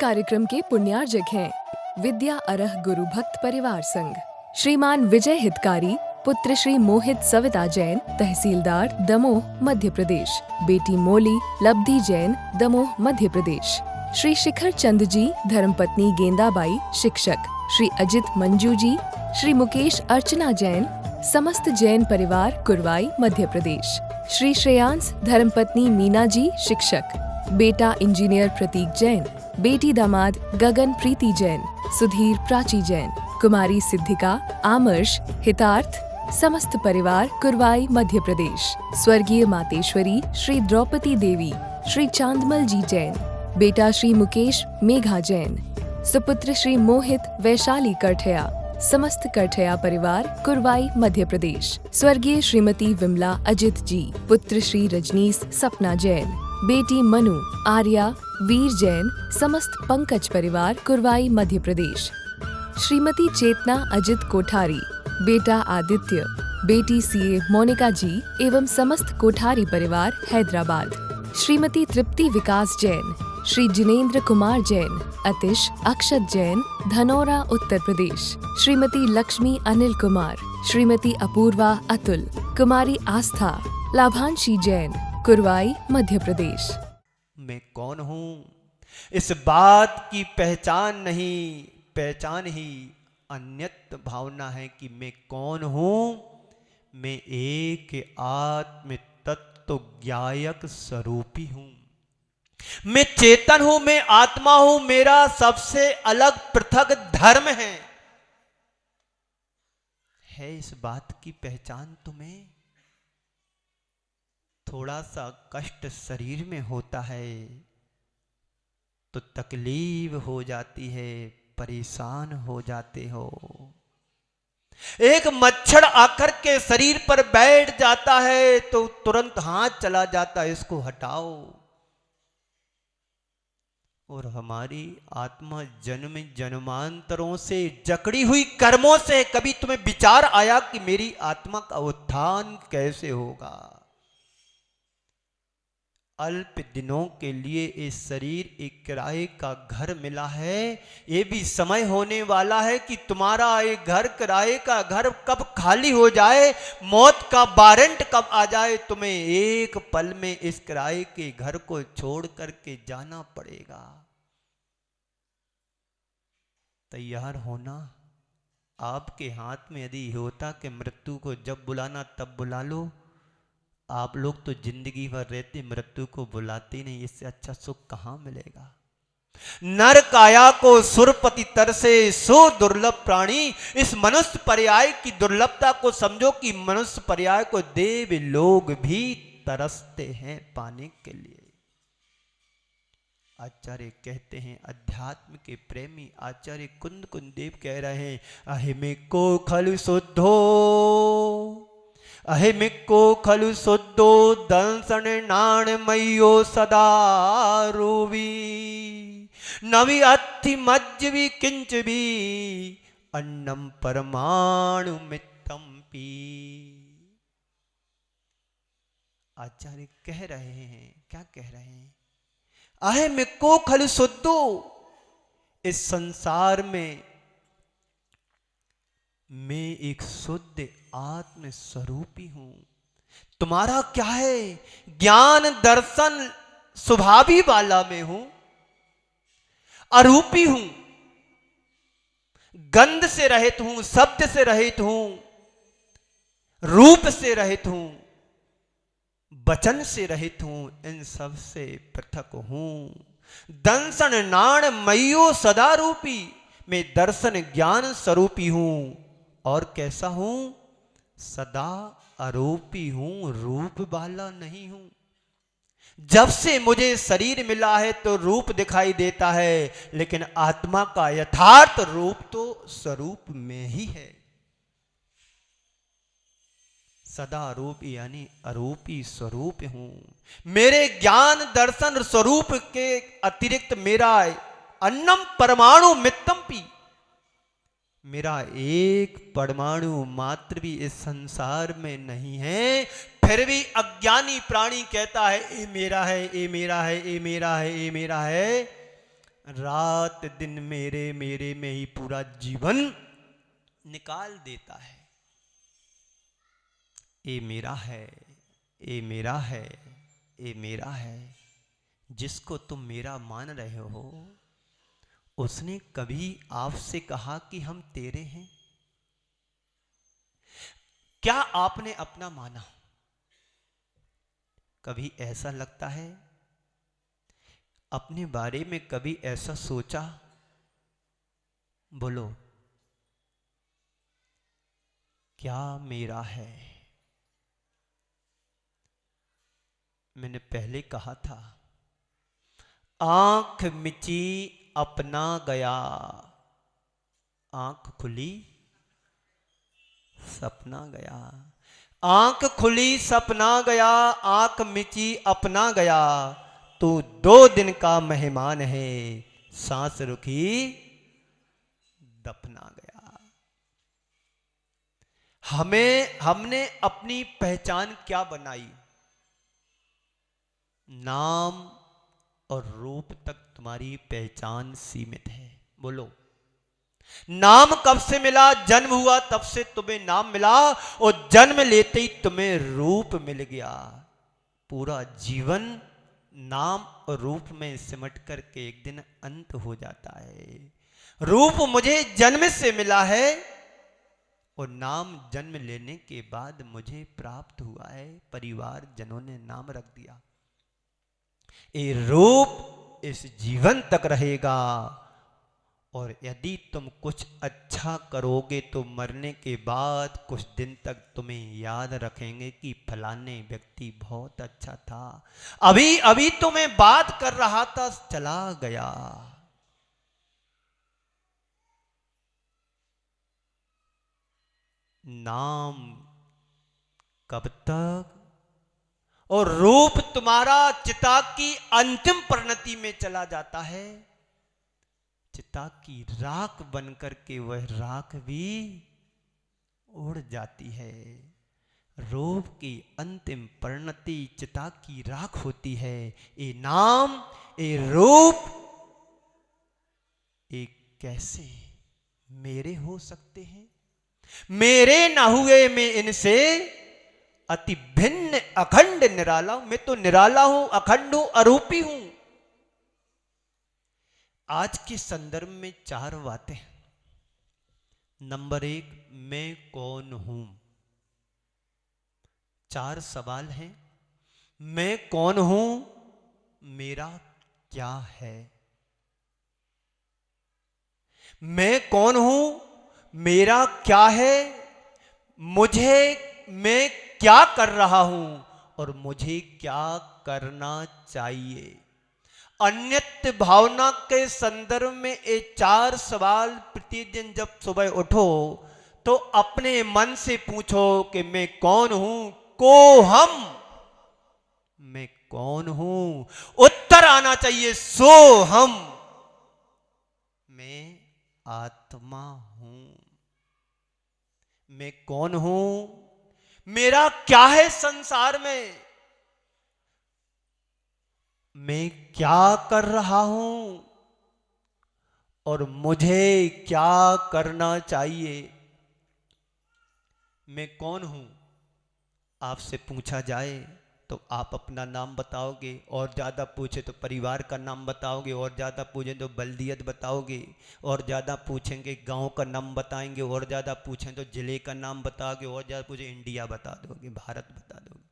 कार्यक्रम के पुण्यार्जक हैं विद्या अरह गुरु भक्त परिवार संघ, श्रीमान विजय हितकारी, पुत्र श्री मोहित सविता जैन, तहसीलदार दमोह मध्य प्रदेश, बेटी मोली लब्धि जैन, दमोह मध्य प्रदेश, श्री शिखर चंद जी, धर्मपत्नी गेंदाबाई, शिक्षक, श्री अजित मंजू जी, श्री मुकेश अर्चना जैन, समस्त जैन परिवार, कुरवाई मध्य प्रदेश, श्री श्रेयांश, धर्मपत्नी मीना जी, शिक्षक, बेटा इंजीनियर प्रतीक जैन, बेटी दामाद गगन प्रीति जैन, सुधीर प्राची जैन, कुमारी सिद्धिका, आमर्श, हितार्थ, समस्त परिवार, कुरवाई मध्य प्रदेश, स्वर्गीय मातेश्वरी श्री द्रौपदी देवी, श्री चांदमल जी जैन, बेटा श्री मुकेश मेघा जैन, सुपुत्र श्री मोहित वैशाली करठया, समस्त करठया परिवार, कुरवाई मध्य प्रदेश, स्वर्गीय श्रीमती विमला अजित जी, पुत्र श्री रजनीश सपना जैन, बेटी मनु आर्या वीर जैन, समस्त पंकज परिवार, कुरवाई मध्य प्रदेश, श्रीमती चेतना अजित कोठारी, बेटा आदित्य, बेटी सीए मोनिका जी एवं समस्त कोठारी परिवार, हैदराबाद, श्रीमती तृप्ति विकास जैन, श्री जिनेंद्र कुमार जैन, अतिश अक्षत जैन, धनौरा उत्तर प्रदेश, श्रीमती लक्ष्मी अनिल कुमार, श्रीमती अपूर्वा अतुल, कुमारी आस्था, लाभांशी जैन, कुरवाई मध्य प्रदेश। मैं कौन हूँ इस बात की पहचान नहीं, पहचान ही अन्यत भावना है कि मैं कौन हूँ। मैं एक आत्म तत्व ज्ञायक स्वरूपी हूँ। मैं चेतन हूँ, मैं आत्मा हूँ। मेरा सबसे अलग पृथक धर्म है इस बात की पहचान तुम्हें। थोड़ा सा कष्ट शरीर में होता है तो तकलीफ हो जाती है, परेशान हो जाते हो। एक मच्छर आकर के शरीर पर बैठ जाता है तो तुरंत हाथ चला जाता है, इसको हटाओ। और हमारी आत्मा जन्म जन्मांतरों से जकड़ी हुई कर्मों से कभी तुम्हें विचार आया कि मेरी आत्मा का उत्थान कैसे होगा। अल्प दिनों के लिए इस शरीर एक किराए का घर मिला है। ये भी समय होने वाला है कि तुम्हारा एक घर, किराए का घर कब खाली हो जाए, मौत का वारंट कब आ जाए, तुम्हें एक पल में इस किराए के घर को छोड़ करके जाना पड़ेगा। तैयार होना आपके हाथ में यदि होता कि मृत्यु को जब बुलाना तब बुला लो। आप लोग तो जिंदगी भर रहते, मृत्यु को बुलाते नहीं। इससे अच्छा सुख कहां मिलेगा। नर काया को सुरपति तरसे सो दुर्लभ प्राणी। इस मनुष्य पर्याय की दुर्लभता को समझो कि मनुष्य पर्याय को देव लोग भी तरसते हैं पाने के लिए। आचार्य कहते हैं, अध्यात्म के प्रेमी आचार्य कुंद कुंदेव कह रहे हैं, अहिमे को खलु शुद्धो, अहिमिको खलु शुद्धो दंसन नाणमयो सदा रूवी, नवि अत्थि मज्जवि किंच भी अन्नम परमाणु मित्तम पी। आचार्य कह रहे हैं, क्या कह रहे हैं? अहिमिको खलु शुद्धो, इस संसार में मैं एक शुद्ध आत्म स्वरूपी हूं। तुम्हारा क्या है? ज्ञान दर्शन स्वभावी वाला मैं हूं, अरूपी हूं, गंध से रहित हूं, शब्द से रहित हूं, रूप से रहित हूं, वचन से रहित हूं, इन सब से पृथक हूं। दंसन नाण मयो सदा रूपी, मैं दर्शन ज्ञान स्वरूपी हूं। और कैसा हूं? सदा आरोपी हूं, रूप वाला नहीं हूं। जब से मुझे शरीर मिला है तो रूप दिखाई देता है, लेकिन आत्मा का यथार्थ रूप तो स्वरूप में ही है। सदा आरोपी यानी आरोपी स्वरूप हूं। मेरे ज्ञान दर्शन स्वरूप के अतिरिक्त मेरा अन्नम परमाणु मित्तम पी, मेरा एक परमाणु मात्र भी इस संसार में नहीं है। फिर भी अज्ञानी प्राणी कहता है ये मेरा है, ये मेरा है, ये मेरा है, ये मेरा है। रात दिन मेरे मेरे में ही पूरा जीवन निकाल देता है। ये मेरा है, ये मेरा है, ये मेरा है। जिसको तुम मेरा मान रहे हो, उसने कभी आपसे कहा कि हम तेरे हैं? क्या आपने अपना माना? कभी ऐसा लगता है? अपने बारे में कभी ऐसा सोचा? बोलो, क्या मेरा है? मैंने पहले कहा था, आंख मिची अपना गया, आंख खुली सपना गया। आंख खुली सपना गया, आंख मिची अपना गया। तू 2 दिन का मेहमान है, सांस रुकी दफना गया। हमने अपनी पहचान क्या बनाई? नाम और रूप तक तुम्हारी पहचान सीमित है। बोलो, नाम कब से मिला? जन्म हुआ तब से तुम्हें नाम मिला, और जन्म लेते ही तुम्हें रूप मिल गया। पूरा जीवन नाम और रूप में सिमट करके एक दिन अंत हो जाता है। रूप मुझे जन्म से मिला है, और नाम जन्म लेने के बाद मुझे प्राप्त हुआ है। परिवार जनों ने नाम रख दिया। ये रूप इस जीवन तक रहेगा, और यदि तुम कुछ अच्छा करोगे तो मरने के बाद कुछ दिन तक तुम्हें याद रखेंगे कि फलाने व्यक्ति बहुत अच्छा था, अभी अभी तुम्हें बात कर रहा था, चला गया। नाम कब तक? और रूप तुम्हारा चिता की अंतिम परिणति में चला जाता है। चिता की राख बनकर के वह राख भी उड़ जाती है। रूप की अंतिम परिणति चिता की राख होती है। ये नाम, ये रूप, ये कैसे मेरे हो सकते हैं? मेरे ना हुए मैं इनसे अति भिन्न अखंड निराला हूं। मैं तो निराला हूं, अखंड हूं, अरूपी हूं। आज के संदर्भ में 4 बातें। नंबर 1, मैं कौन हूं? 4 सवाल हैं। मैं कौन हूं? मेरा क्या है? मैं कौन हूं? मेरा क्या है? मैं क्या कर रहा हूं, और मुझे क्या करना चाहिए? अन्यत्र भावना के संदर्भ में ये 4 सवाल प्रतिदिन जब सुबह उठो तो अपने मन से पूछो कि मैं कौन हूं। को हम, मैं कौन हूं? उत्तर आना चाहिए सो हम। मैं आत्मा हूं। मैं कौन हूं? मेरा क्या है संसार में? मैं क्या कर रहा हूं, और मुझे क्या करना चाहिए? मैं कौन हूं आपसे पूछा जाए तो आप अपना नाम बताओगे, और ज़्यादा पूछे तो परिवार का नाम बताओगे, और ज़्यादा पूछे तो बल्दियत बताओगे, और ज़्यादा पूछेंगे गांव का नाम बताएंगे, और ज़्यादा पूछें तो जिले का नाम बताओगे, और ज़्यादा पूछे इंडिया बता दोगे, भारत बता दोगे।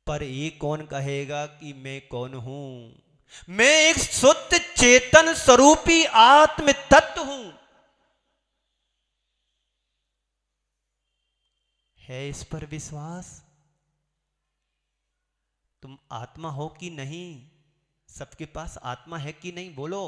पर ये कौन कहेगा कि मैं कौन हूं? मैं एक शुद्ध चेतन स्वरूपी आत्म तत्व हूं। है इस पर विश्वास? तुम आत्मा हो कि नहीं? सबके पास आत्मा है कि नहीं? बोलो,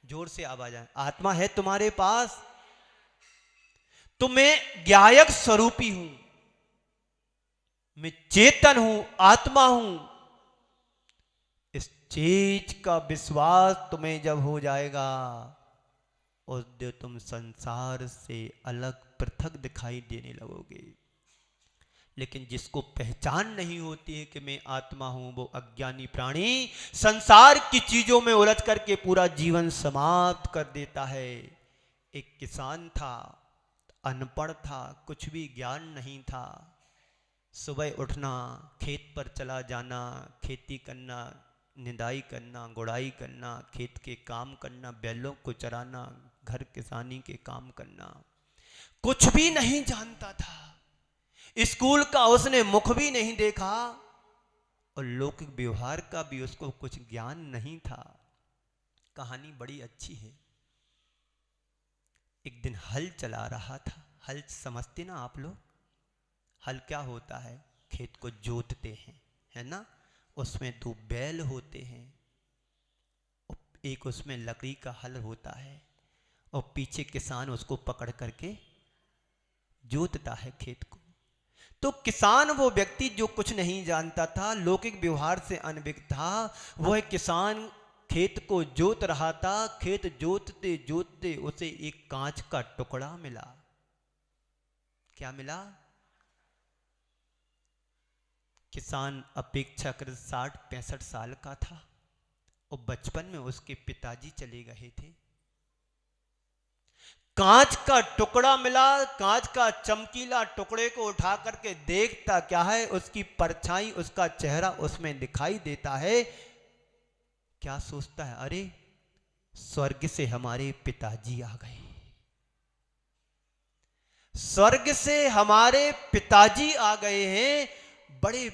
जोर से आवाज आए। आत्मा है तुम्हारे पास? तो मैं ज्ञायक स्वरूपी हूं, मैं चेतन हूं, आत्मा हूं। इस चीज का विश्वास तुम्हें जब हो जाएगा, उस दिन तुम संसार से अलग पृथक दिखाई देने लगोगे। लेकिन जिसको पहचान नहीं होती है कि मैं आत्मा हूं, वो अज्ञानी प्राणी संसार की चीजों में उलझ करके पूरा जीवन समाप्त कर देता है। एक किसान था, अनपढ़ था, कुछ भी ज्ञान नहीं था। सुबह उठना, खेत पर चला जाना, खेती करना, निदाई करना, गुड़ाई करना, खेत के काम करना, बैलों को चराना, घर किसानी के काम करना, कुछ भी नहीं जानता था। स्कूल का उसने मुख भी नहीं देखा और लौकिक व्यवहार का भी उसको कुछ ज्ञान नहीं था। कहानी बड़ी अच्छी है। एक दिन हल चला रहा था। हल समझते ना आप लोग? हल क्या होता है? खेत को जोतते हैं, है ना? उसमें 2 बैल होते हैं, एक उसमें लकड़ी का हल होता है और पीछे किसान उसको पकड़ करके जोतता है खेत को। तो किसान वो व्यक्ति जो कुछ नहीं जानता था, लौकिक व्यवहार से अनभिज्ञ था, वह किसान खेत को जोत रहा था। खेत जोतते जोतते उसे एक कांच का टुकड़ा मिला। क्या मिला? किसान अपेक्षाकृत 60-65 साल का था और बचपन में उसके पिताजी चले गए थे। कांच का टुकड़ा मिला। कांच का चमकीला टुकड़े को उठा करके देखता क्या है, उसकी परछाई, उसका चेहरा उसमें दिखाई देता है। क्या सोचता है? अरे स्वर्ग से हमारे पिताजी आ गए, स्वर्ग से हमारे पिताजी आ गए हैं। बड़े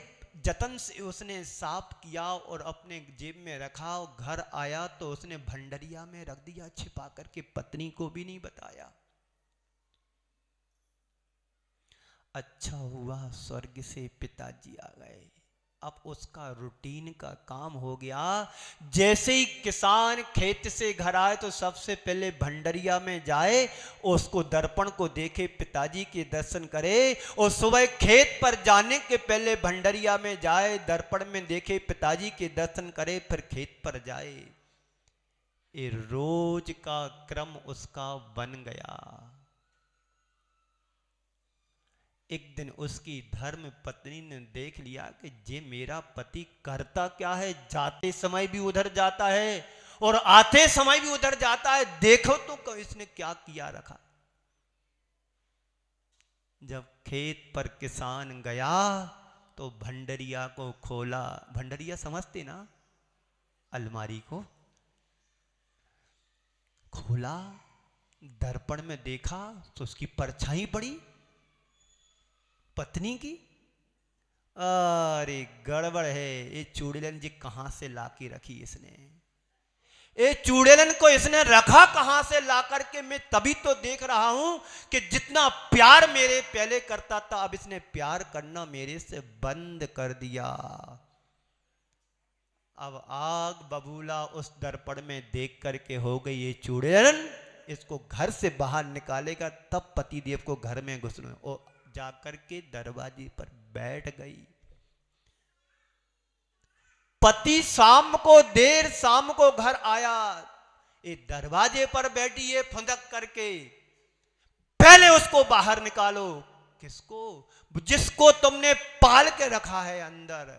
जतन से उसने साफ किया और अपने जेब में रखा। घर आया तो उसने भंडरिया में रख दिया छिपा करके, पत्नी को भी नहीं बताया। अच्छा हुआ स्वर्ग से पिताजी आ गए। अब उसका रूटीन का काम हो गया। जैसे ही किसान खेत से घर आए तो सबसे पहले भंडरिया में जाए, उसको दर्पण को देखे, पिताजी के दर्शन करे। और सुबह खेत पर जाने के पहले भंडरिया में जाए, दर्पण में देखे, पिताजी के दर्शन करे, फिर खेत पर जाए। ये रोज का क्रम उसका बन गया। एक दिन उसकी धर्म पत्नी ने देख लिया कि ये मेरा पति करता क्या है, जाते समय भी उधर जाता है और आते समय भी उधर जाता है, देखो तो इसने क्या किया रखा। जब खेत पर किसान गया तो भंडरिया को खोला। भंडरिया समझते ना? अलमारी को खोला, दर्पण में देखा तो उसकी परछाई पड़ी पत्नी की। अरे गड़बड़ है, ये चूड़ेलन जी कहां से लाके रखी इसने? ये चूड़ेलन को इसने रखा कहां से ला करके? मैं तभी तो देख रहा हूं कि जितना प्यार मेरे पहले करता था, अब इसने प्यार करना मेरे से बंद कर दिया। अब आग बबूला उस दर्पण में देख करके हो गई ये चूड़ेलन। इसको घर से बाहर निकालेगा तब पतिदेव को घर में घुसना। और जाकर के दरवाजे पर बैठ गई। पति शाम को, देर शाम को घर आया, ये दरवाजे पर बैठी है फुंदक करके। पहले उसको बाहर निकालो। किसको? जिसको तुमने पाल के रखा है अंदर।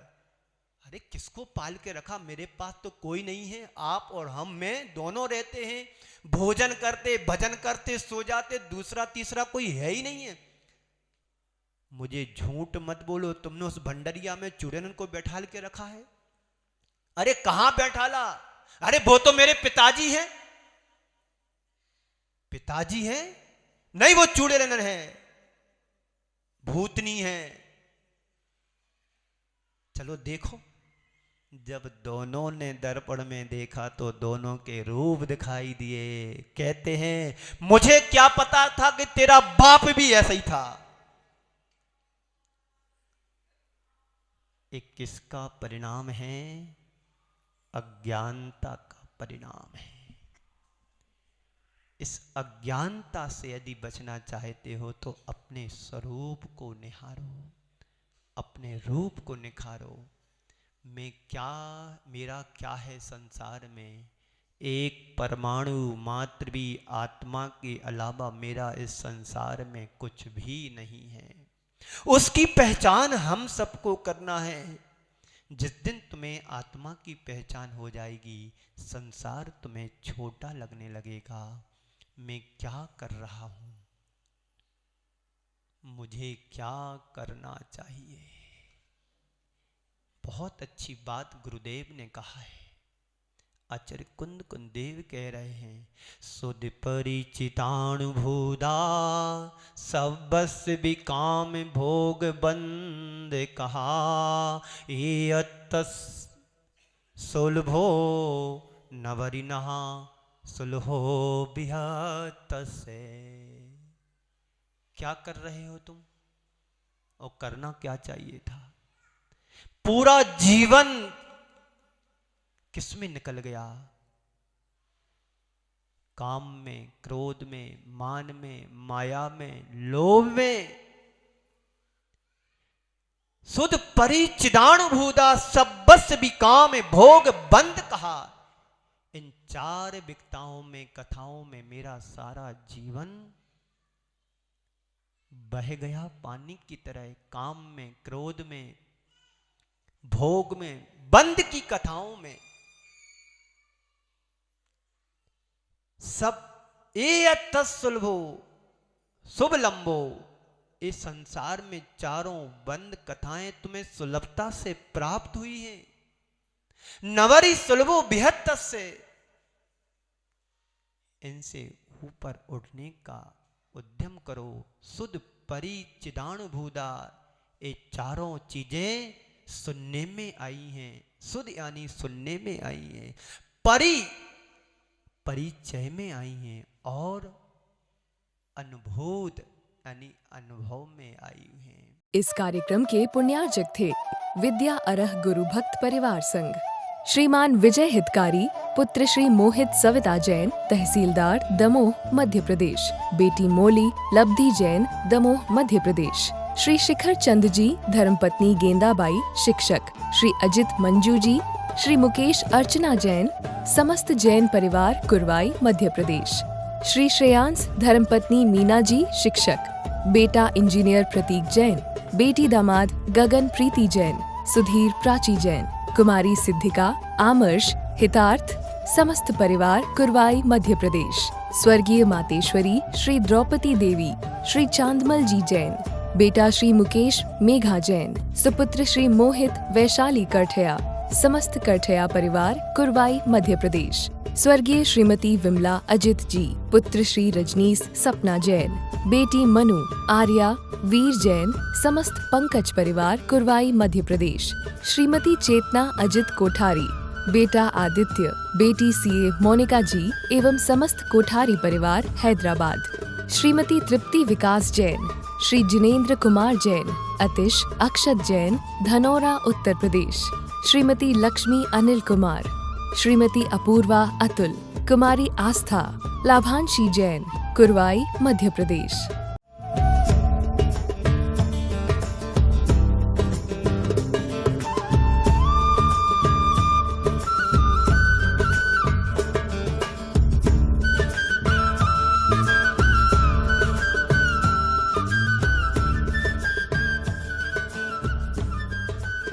अरे किसको पाल के रखा? मेरे पास तो कोई नहीं है, आप और हम में दोनों रहते हैं, भोजन करते, भजन करते, सो जाते, दूसरा तीसरा कोई है ही नहीं है। मुझे झूठ मत बोलो, तुमने उस भंडरिया में चूड़ेलन को बैठाल के रखा है। अरे कहां बैठाला? अरे वो तो मेरे पिताजी हैं। पिताजी हैं? नहीं, वो चूड़ेलन है, भूतनी है। चलो देखो। जब दोनों ने दर्पण में देखा तो दोनों के रूप दिखाई दिए। कहते हैं मुझे क्या पता था कि तेरा बाप भी ऐसा ही था। एक किसका परिणाम है? अज्ञानता का परिणाम है। इस अज्ञानता से यदि बचना चाहते हो तो अपने स्वरूप को निहारो, अपने रूप को निखारो। मैं क्या, मेरा क्या है संसार में? एक परमाणु मात्र भी आत्मा के अलावा मेरा इस संसार में कुछ भी नहीं है। उसकी पहचान हम सबको करना है। जिस दिन तुम्हें आत्मा की पहचान हो जाएगी, संसार तुम्हें छोटा लगने लगेगा। मैं क्या कर रहा हूं, मुझे क्या करना चाहिए। बहुत अच्छी बात गुरुदेव ने कहा है। आचार्य कुंद कुंदेव कह रहे हैं, सुध परिचितानुभूदा सबस विकाम भोग बंद कहा, ये सुलभो नवरिनहा सुलहो बिहत से। क्या कर रहे हो तुम, और करना क्या चाहिए था। पूरा जीवन किसमें निकल गया, काम में, क्रोध में, मान में, माया में, लोभ में। सुध परिचिदानुभूता सबस विकाम भोग बंद कहा। इन चार विकताओं में, कथाओं में मेरा सारा जीवन बह गया पानी की तरह। काम में, क्रोध में, भोग में, बंद की कथाओं में। सब ए तत्सुलभो शुभ लंबो। इस संसार में चारों बंद कथाएं तुम्हें सुलभता से प्राप्त हुई हैं। नवरी सुलभो बिहत से। इनसे ऊपर उठने का उद्यम करो। सुध परिचिदानुभूता। ये चारों चीजें सुनने में आई हैं। सुध यानी सुनने में आई हैं, परिचय में आई हैं, और अनुभूत यानी अनुभव में आई हैं। इस कार्यक्रम के पुण्यार्चक थे विद्या अरह गुरु भक्त परिवार संघ, श्रीमान विजय हितकारी, पुत्र श्री मोहित सविता जैन, तहसीलदार दमोह मध्य प्रदेश, बेटी मोली लब्धि जैन, दमोह मध्य प्रदेश, श्री शिखर चंद जी, धर्मपत्नी गेंदाबाई, शिक्षक, श्री अजित मंजू जी, श्री मुकेश अर्चना जैन, समस्त जैन परिवार, कुरवाई मध्य प्रदेश, श्री श्रेयांश, धर्मपत्नी मीना जी, शिक्षक, बेटा इंजीनियर प्रतीक जैन, बेटी दामाद गगन प्रीति जैन, सुधीर प्राची जैन, कुमारी सिद्धिका, आमर्श, हितार्थ, समस्त परिवार, कुरवाई मध्य प्रदेश, स्वर्गीय मातेश्वरी श्री द्रौपदी देवी, श्री चांदमल जी जैन, बेटा श्री मुकेश मेघा जैन, सुपुत्र श्री मोहित वैशाली करठया, समस्त करठया परिवार, कुरवाई मध्य प्रदेश, स्वर्गीय श्रीमती विमला अजित जी, पुत्र श्री रजनीश सपना जैन, बेटी मनु आर्या वीर जैन, समस्त पंकज परिवार, कुरवाई मध्य प्रदेश, श्रीमती चेतना अजित कोठारी, बेटा आदित्य, बेटी सीए मोनिका जी एवं समस्त कोठारी परिवार, हैदराबाद, श्रीमती तृप्ति विकास जैन, श्री जिनेन्द्र कुमार जैन, अतिश अक्षत जैन, धनौरा उत्तर प्रदेश, श्रीमती लक्ष्मी अनिल कुमार, श्रीमती अपूर्वा अतुल, कुमारी आस्था, लाभांशी जैन, कुरवाई मध्य प्रदेश।